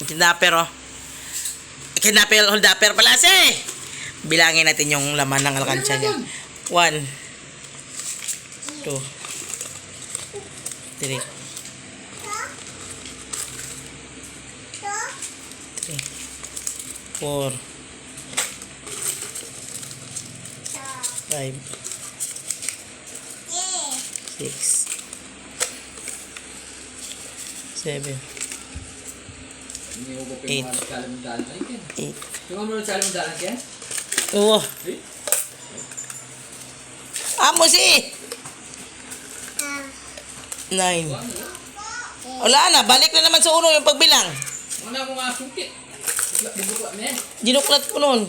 Kidnapper, oh. Kidnapper, holdapper pala si. Bilangin natin yung laman ng alkansya niya. 1, 2, 3, 4, 5, 6, 7, 8. Oo. Amo si 9. Wala na, balik na naman sa uno yung pagbilang. Wala ko nga sukit. Dinuklat ko nun.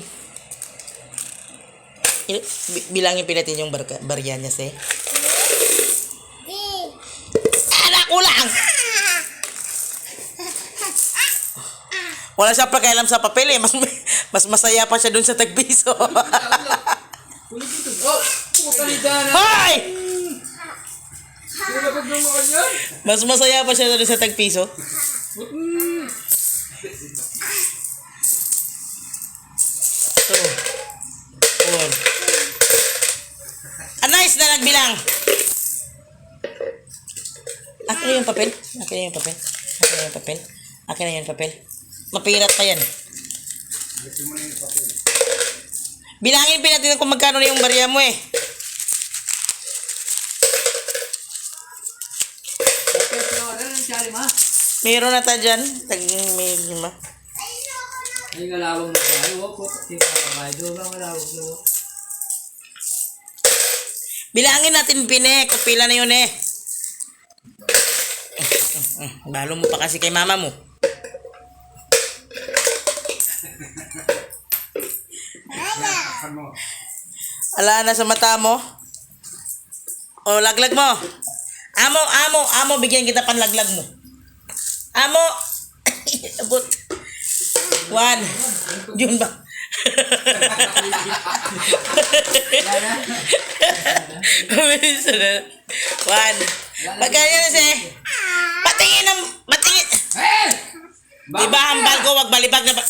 Bilangin pinatin yung barya niya, se. Anak ko lang! Wala siya pakialam sa papel eh. Mas masaya pa siya dun sa tagpiso. Oh, puta ni Dana. Hoy! Wala pag naman yan. Mas masaya pa siya dun sa tagpiso. 2, 4. Nice na nagbilang. Akin na yung papel. Akin na yung papel. Akin na yung papel. Akin na yung papel. Mapirat pa yan. Bilangin natin kung magkano na yung barya mo eh. Meron na ta dyan. May 5. Ay, ngalawang na tayo. Bilangin natin pine. Kapila na yun eh. Balo mo pa kasi kay mama mo. Ala na sa mata mo. O, laglag mo. Amo, bigyan kita panlaglag mo. Amo. Abot. 1. Yun ba? 1. Pagkaya na siya. Patingin. Diba hambal ko, wag balibag na ba?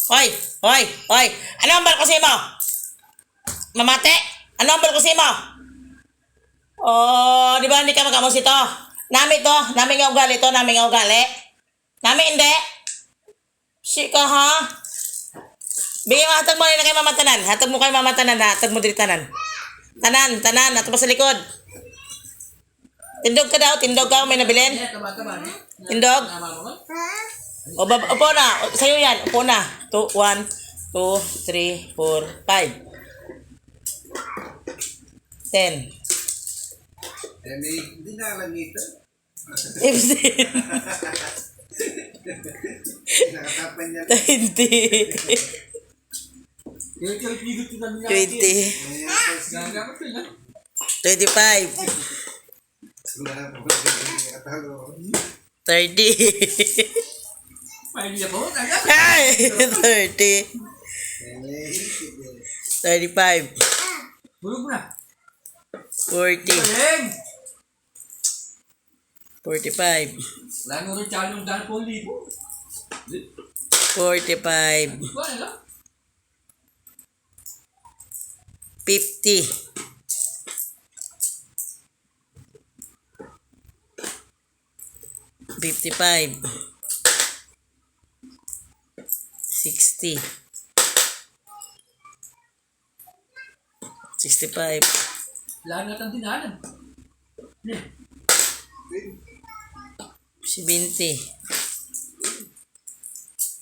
Hoy. Ano ang bal ko sa mo? Mamate? Ano ang bal ko sa mo? Oh, di ba hindi ka magkamos ito? Nami nga ugali to, nami nga ugali. Nami hindi. Sika ha? Bigyan mo, hatag mo rin na kay mamatanan. Hatag mo kay mamatanan, hatag mo diri tanan. Tanan, ato pa sa likod. Tindog ka daw, may nabilin. Tindog. Upo na, sa'yo yan, upo na. 1, 2, 3, 4, 5. 10. Hindi na alam nito. 15. Nakatapan niya. 20. 20. 25. 30. Ay! 30. 35. 40. 45. 45. 50. 55. 60. 65. Lahat ang tinahan. 70.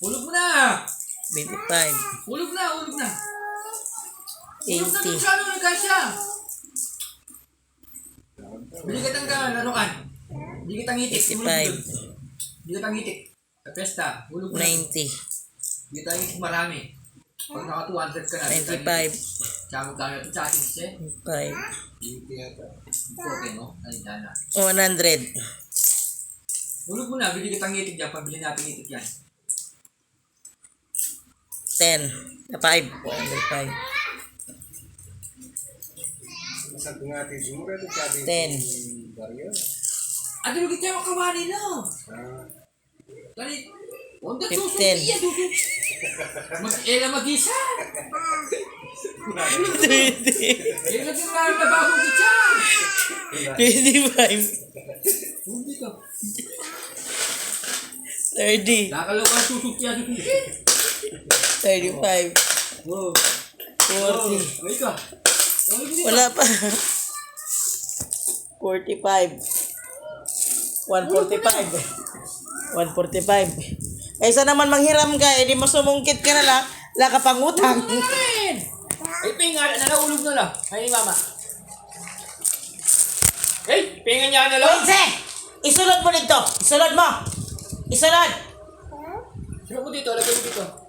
Hulog mo na! 25. Hulog na! 80. Hulog na ano, nagkasya! Bili kitang laruan. Bili kitang itik. 85. Bili kitang itik. Sa pesta, hulog na. 90. Bili kitang itik marami. Pag naka 200 ka na. 95. Tsaka magkano ito sa atin, siya. 5. Okay, no? Nandiyan na. 100. Hulog mo na, bili kitang itik dyan. Pabili natin itik yan. 10. 5. 105. Sabi nga natin, mura ito sabi 10. baryo. Ano yung kita makawali na? Dali. Huwag na 15. susuki yan. Mag-ela mag-isa. 20. Ela din nga na bagong kitsa. 25. Huwag dito. 30. Nakalawa susuki yan. 35. Wow. 40. Ay ka. Wala pa. 45. 145. 145. Kaysa naman manghiram ka, eh, di mo sumungkit ka na lang, wala ka pang utang. Ay, pinga na naulog na lang. Ay, ni mama. Ay, pinga niya na lang. Wense! Isunod mo dito. Isunod mo. Isunod. Sino mo dito? Lagay mo dito.